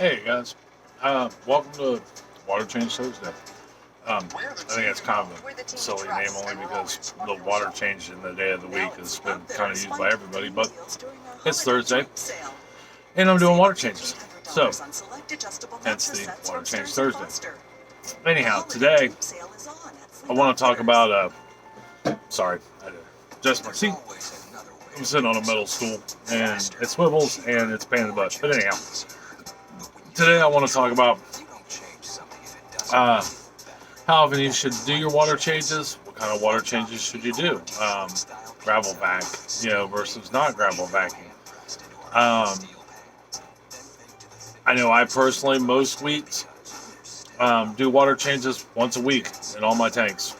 Hey guys, welcome to Water Change Thursday. I think it's kind of a silly name only because the water change in the day of the week has been kind of used by everybody, but it's Thursday and I'm doing water changes. So, hence the Water Change Thursday. Anyhow, today I want to talk about, sorry, I had to adjust my seat. I'm sitting on a metal stool and it swivels and it's a pain in the butt. But anyhow, today I want to talk about uh, how often you should do your water changes. What kind of water changes should you do? Gravel vac, versus not gravel vacuum. Um, I know I personally most weeks do water changes once a week in all my tanks,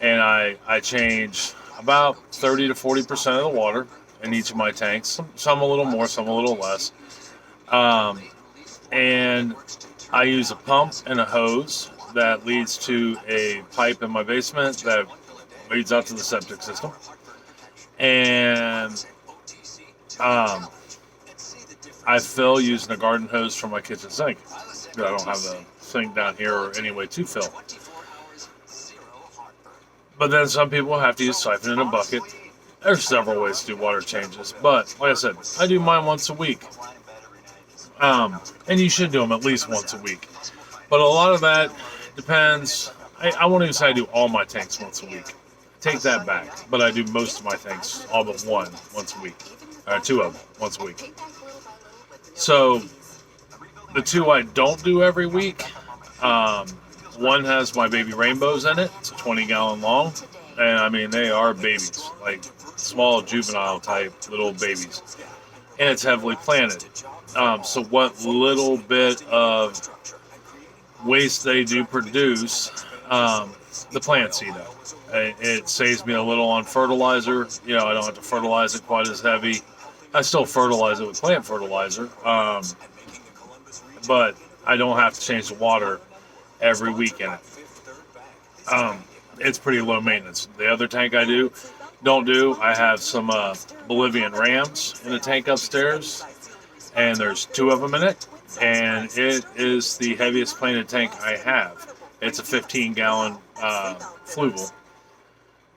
and I change about 30 to 40% of the water in each of my tanks. Some a little more, some a little less. Um, and I use a pump and a hose that leads to a pipe in my basement that leads out to the septic system. And I fill using a garden hose from my kitchen sink. I don't have the sink down here or any way to fill. But then some people have to use siphon in a bucket. There's several ways to do water changes. But like I said, I do mine once a week. And you should do them at least once a week. But a lot of that depends. I won't even say I do all my tanks once a week. Take that back. But I do most of my tanks, all but one, once a week. Two of them, once a week. So the two I don't do every week, one has my baby rainbows in it. It's a 20-gallon long. And I mean, they are babies, like small juvenile type little babies. And it's heavily planted. So what little bit of waste they do produce, the plants eat up. It saves me a little on fertilizer. I don't have to fertilize it quite as heavy. I still fertilize it with plant fertilizer, but I don't have to change the water every week in it. It's pretty low maintenance. The other tank I don't do, I have some Bolivian rams in the tank upstairs, and there's two of them in it, and it is the heaviest planted tank I have. It's a 15-gallon fluval,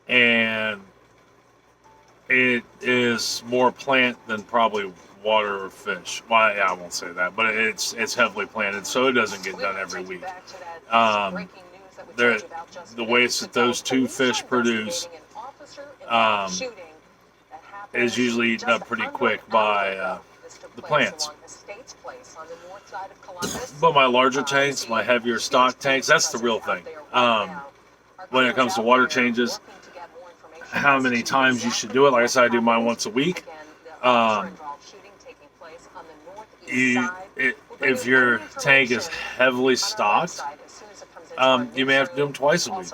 and it is more plant than probably water or fish. Well, yeah, I won't say that, but it's heavily planted, so it doesn't get done every week. The waste that those two fish produce is usually eaten up pretty quick by the plants. But my larger tanks, my heavier stock tanks, that's the real thing. When it comes to water changes, how many times you should do it. Like I said, I do mine once a week. If your tank is heavily stocked, you may have to do them twice a week.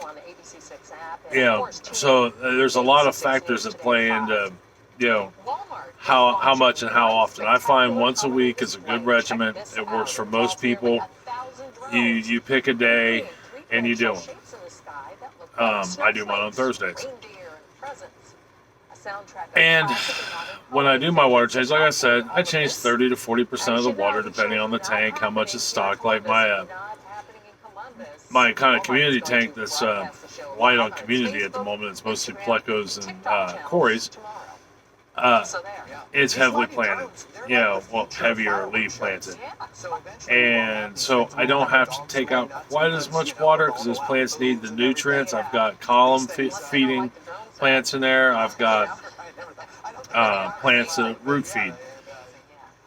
So there's a lot of factors that play into, how much and how often. I find once a week is a good regimen. It works for most people. You pick a day and you do them. I do mine on Thursdays. And when I do my water change, like I said, I change 30 to 40% of the water depending on the tank, how much is stocked. Like my kind of community tank that's light on community at the moment, it's mostly plecos and Corys. It's heavily planted, heavier leaf planted. And so I don't have to take out quite as much water because those plants need the nutrients. I've got column feeding plants in there. I've got plants that root feed.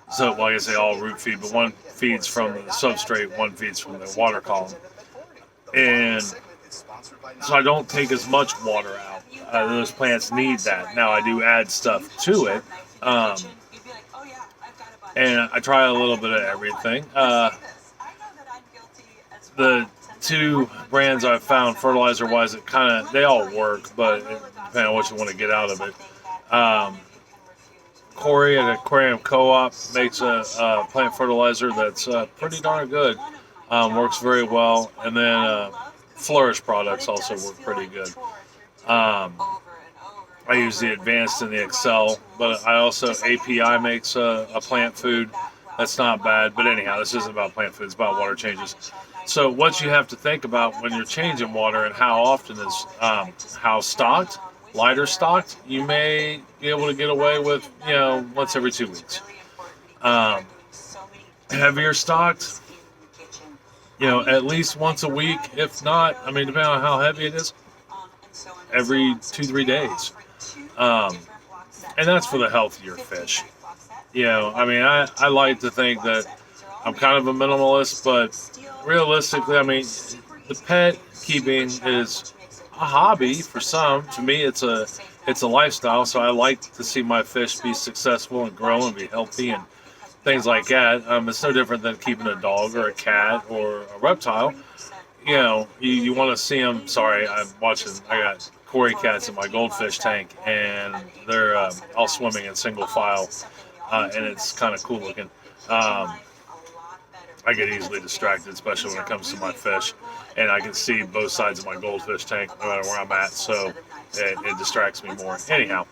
So, like I say, all root feed, but one feeds from the substrate, one feeds from the water column. And so I don't take as much water out. Those plants need that. Now I do add stuff to it. And I try a little bit of everything. The two brands I've found fertilizer-wise, they all work, but depending on what you want to get out of it. Corey at Aquarium Co-op makes a plant fertilizer that's pretty darn good. Works very well. And then Flourish products also work pretty good. I use the Advanced and the Excel, but I also, API makes a plant food That's not bad. But anyhow, this isn't about plant food. It's about water changes. So what you have to think about when you're changing water and how often is how stocked, lighter stocked. You may be able to get away with once every 2 weeks. Um, Heavier stocked, at least once a week. If not, I mean, depending on how heavy it is, every 2-3 days. Um, and that's for the healthier fish. I mean, I like to think that I'm kind of a minimalist, but realistically, I mean, the pet keeping is a hobby for some. To me, it's a lifestyle. So I like to see my fish be successful and grow and be healthy and things like that. It's no different than keeping a dog or a cat or a reptile. You want to see them. Sorry, I'm watching. I got Cory cats in my goldfish tank, and they're all swimming in single file, and it's kind of cool looking. I get easily distracted, especially when it comes to my fish, and I can see both sides of my goldfish tank no matter where I'm at, so it distracts me more. Anyhow,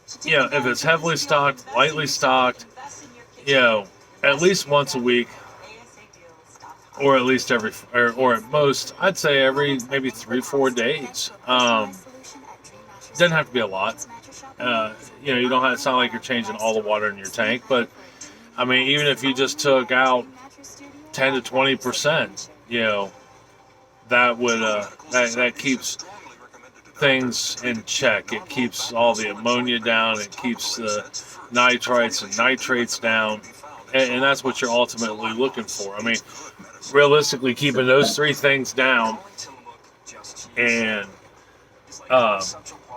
if it's heavily stocked, lightly stocked, at least once a week, or at least or at most, I'd say every maybe 3-4 days. Doesn't have to be a lot. You don't have. It's not like you're changing all the water in your tank, but I mean, even if you just took out 10 to 20%, that would that keeps things in check. It keeps all the ammonia down. It keeps the nitrites and nitrates down, and that's what you're ultimately looking for. I mean, realistically, keeping those three things down and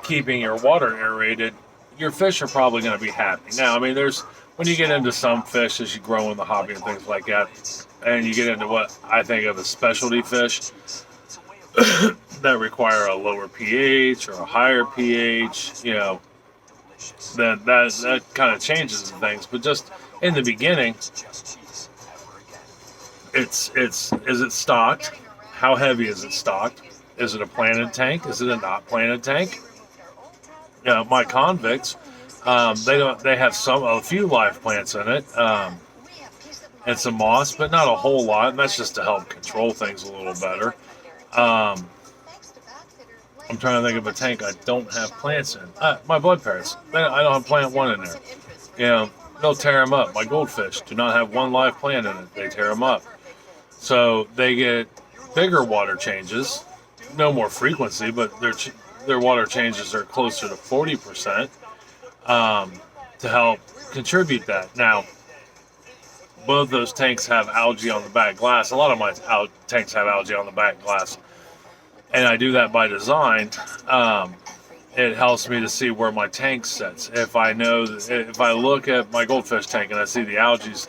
keeping your water aerated, your fish are probably going to be happy. Now, I mean, when you get into some fish as you grow in the hobby and things like that, and you get into what I think of as specialty fish that require a lower pH or a higher pH, then that kind of changes things. But just in the beginning, is it stocked? How heavy is it stocked? Is it a planted tank? Is it a not planted tank? My convicts, they have a few live plants in it, and some moss, but not a whole lot. And that's just to help control things a little better. I'm trying to think of a tank I don't have plants in. My blood parrots, I don't have plant one in there. They'll tear them up. My goldfish do not have one live plant in it. They tear them up. So they get bigger water changes, no more frequency, but their water changes are closer to 40% to help contribute that. Now, both those tanks have algae on the back glass. A lot of my tanks have algae on the back glass, and I do that by design. It helps me to see where my tank sits. If I look at my goldfish tank and I see the algae's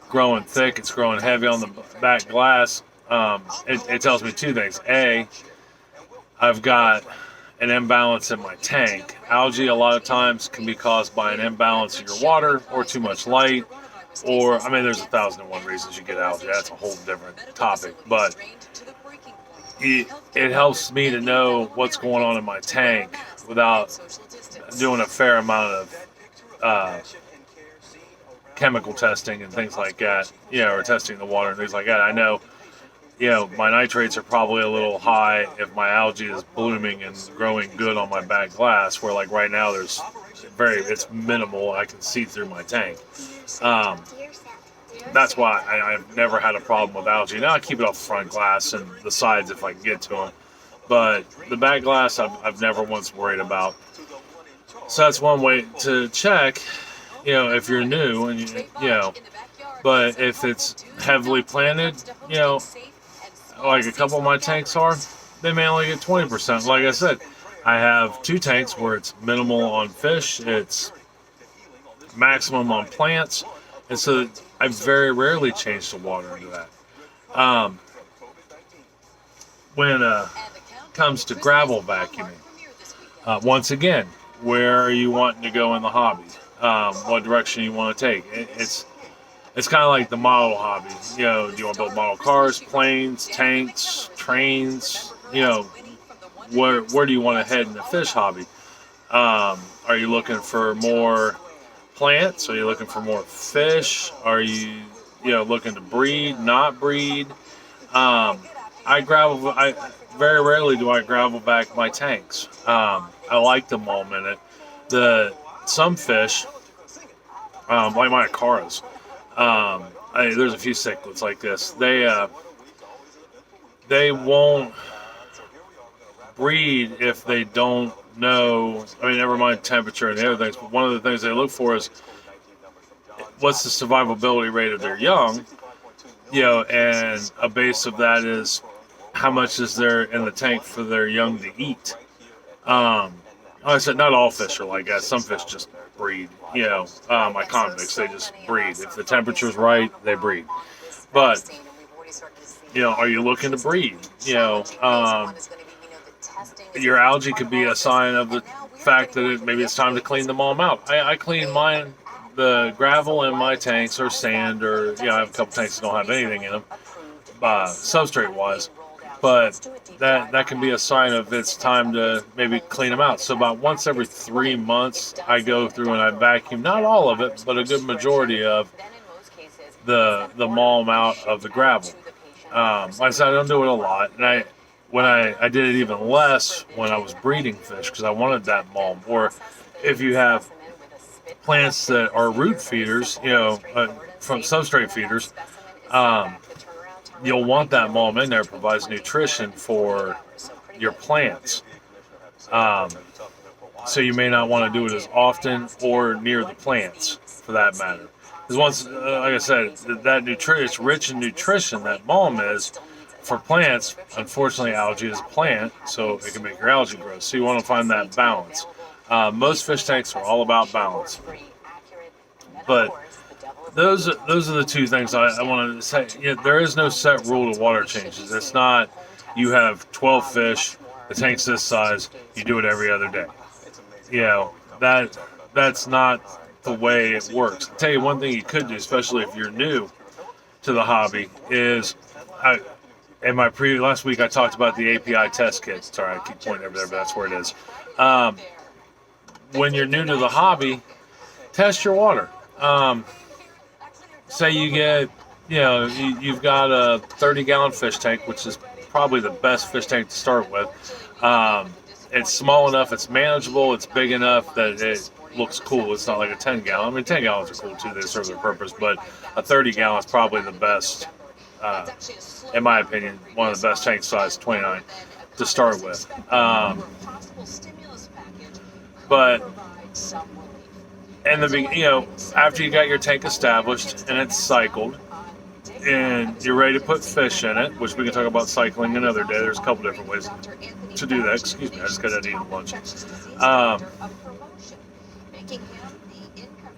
growing thick, it's growing heavy on the back glass, it tells me two things. A, I've got an imbalance in my tank. Algae a lot of times can be caused by an imbalance in your water or too much light, or, I mean, there's 1,001 reasons you get algae. That's a whole different topic, but it helps me to know what's going on in my tank without doing a fair amount of chemical testing and things like that, or testing the water and things like that. I know, my nitrates are probably a little high if my algae is blooming and growing good on my back glass, where like right now it's minimal. I can see through my tank. That's why I've never had a problem with algae. Now I keep it off front glass and the sides if I can get to them. But the back glass I've never once worried about. So that's one way to check, if you're new and but if it's heavily planted, like a couple of my tanks are, they may only get 20%. Like I said, I have 2 tanks where it's minimal on fish, it's maximum on plants, and so I very rarely change the water into that. When it comes to gravel vacuuming, once again, where are you wanting to go in the hobby? What direction you want to take? It's kind of like the model hobby. Do you want to build model cars, planes, tanks, trains? Where do you want to head in the fish hobby? Are you looking for more plants? Are you looking for more fish? Are you, looking to breed, not breed? Um, I very rarely do I gravel back my tanks. I like them all minute. Some fish, like my Acaras, there's a few cichlids like this. They won't breed if they don't know. I mean, never mind temperature and the other things, but one of the things they look for is what's the survivability rate of their young, and a base of that is how much is there in the tank for their young to eat. Like I said, not all fish are like that. Some fish just breed. My convicts, they just breed. If the temperature's right, they breed. But are you looking to breed? Your algae could be a sign of the fact that maybe it's time to clean them all out. I clean mine, the gravel in my tanks or sand, or I have a couple tanks that don't have anything in them, substrate wise. But that can be a sign of it's time to maybe clean them out. So about once every 3 months, I go through and I vacuum, not all of it, but a good majority of the malm out of the gravel. Like I said, I don't do it a lot, and I did it even less when I was breeding fish because I wanted that malm. Or if you have plants that are root feeders, from substrate feeders, you'll want that malm in there. It provides nutrition for your plants. So you may not want to do it as often or near the plants, for that matter. Because once, like I said, that it's rich in nutrition, that malm is. For plants, unfortunately, algae is a plant, so it can make your algae grow. So you want to find that balance. Most fish tanks are all about balance. But those are the two things I wanted to say. There is no set rule to water changes. It's not you have 12 fish, the tank's this size, you do it every other day. That's not the way it works. I'll tell you one thing you could do, especially if you're new to the hobby, is in my last week I talked about the API test kit. Sorry, I keep pointing over there, but that's where it is. When you're new to the hobby, test your water. Say you get, you've got a 30-gallon fish tank, which is probably the best fish tank to start with. It's small enough, it's manageable, it's big enough that it looks cool. It's not like a 10-gallon. I mean, 10 gallons are cool too, they serve their purpose, but a 30-gallon is probably the best, in my opinion, one of the best tank size, 29, to start with. But in the after you got your tank established and it's cycled, and you're ready to put fish in it, which we can talk about cycling another day. There's a couple different ways to do that. Excuse me, I just got done eating lunch.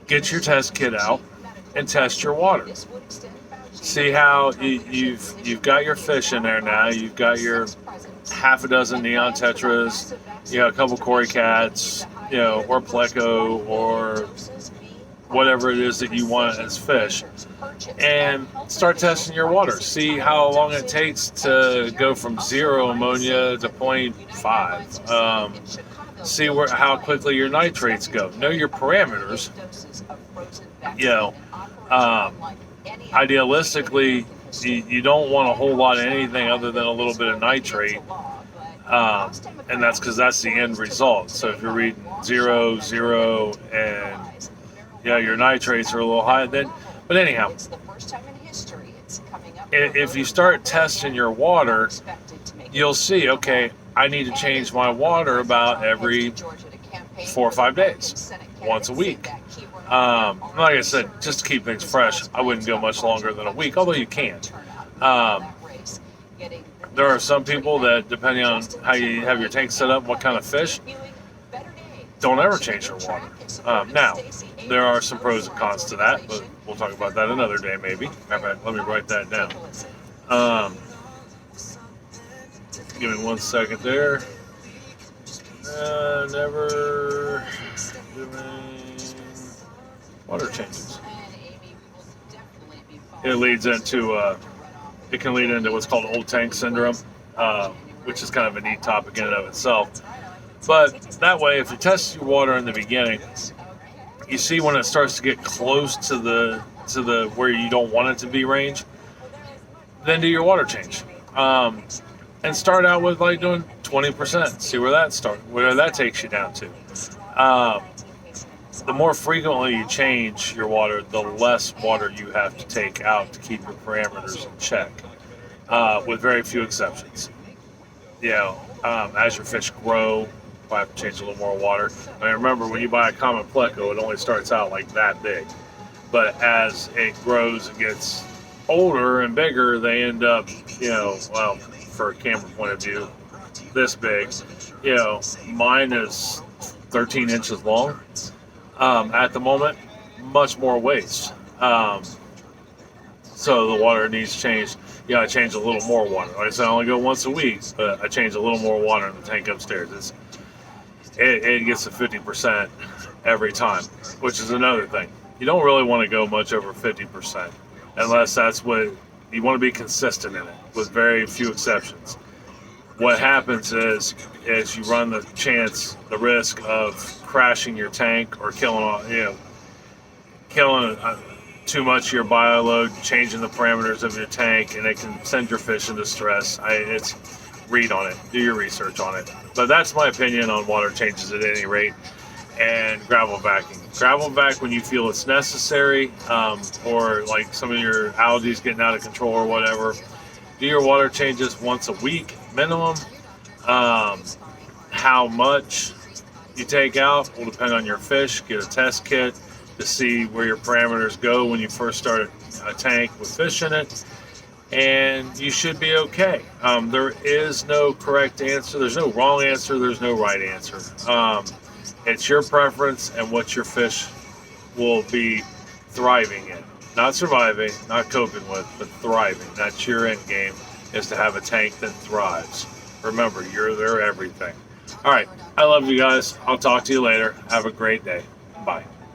Get your test kit out and test your water. See how you've got your fish in there now. You've got your half a dozen neon tetras, a couple Cory cats, or pleco, or whatever it is that you want as fish, and start testing your water. See how long it takes to go from 0 ammonia to 0.5. See how quickly your nitrates go. Know your parameters. Idealistically, you don't want a whole lot of anything other than a little bit of nitrate, and that's because that's the end result. So if you're reading 0, 0, and your nitrates are a little high, but anyhow, if you start testing your water, you'll see, okay, I need to change my water about every 4 or 5 days, once a week. Like I said, just to keep things fresh, I wouldn't go much longer than a week, although you can. There are some people that, depending on how you have your tank set up, what kind of fish, don't ever change their water. Now, there are some pros and cons to that, but we'll talk about that another day, maybe. Let me write that down. Give me 1 second there. Never doing water changes. It can lead into what's called old tank syndrome, which is kind of a neat topic in and of itself. But that way, if you test your water in the beginning, you see when it starts to get close to the where you don't want it to be range, then do your water change. And start out with like doing 20%. See where that takes you down to. The more frequently you change your water, the less water you have to take out to keep your parameters in check, with very few exceptions. As your fish grow, you have to change a little more water. I mean, remember, when you buy a common pleco, it only starts out like that big. But as it grows and gets older and bigger, they end up, for a camera point of view, this big. Mine is 13 inches long at the moment, much more waste. So the water needs changed. I change a little more water. Like I said, I only go once a week, but I change a little more water in the tank upstairs. It gets to 50% every time, which is another thing. You don't really want to go much over 50% unless that's what you want to be consistent in it, with very few exceptions. What happens is you run the risk of crashing your tank or killing too much of your bio load, changing the parameters of your tank, and it can send your fish into stress. Read on it, do your research on it. But that's my opinion on water changes at any rate. And gravel vacuum. Gravel vac when you feel it's necessary, or like some of your algae's getting out of control or whatever. Do your water changes once a week minimum. How much you take out will depend on your fish. Get a test kit to see where your parameters go when you first start a tank with fish in it, and you should be okay. There is no correct answer. There's no wrong answer. There's no right answer. It's your preference and what your fish will be thriving in. Not surviving, not coping with, but thriving. That's your end game, is to have a tank that thrives. Remember, you're their everything. All right. I love you guys. I'll talk to you later. Have a great day. Bye.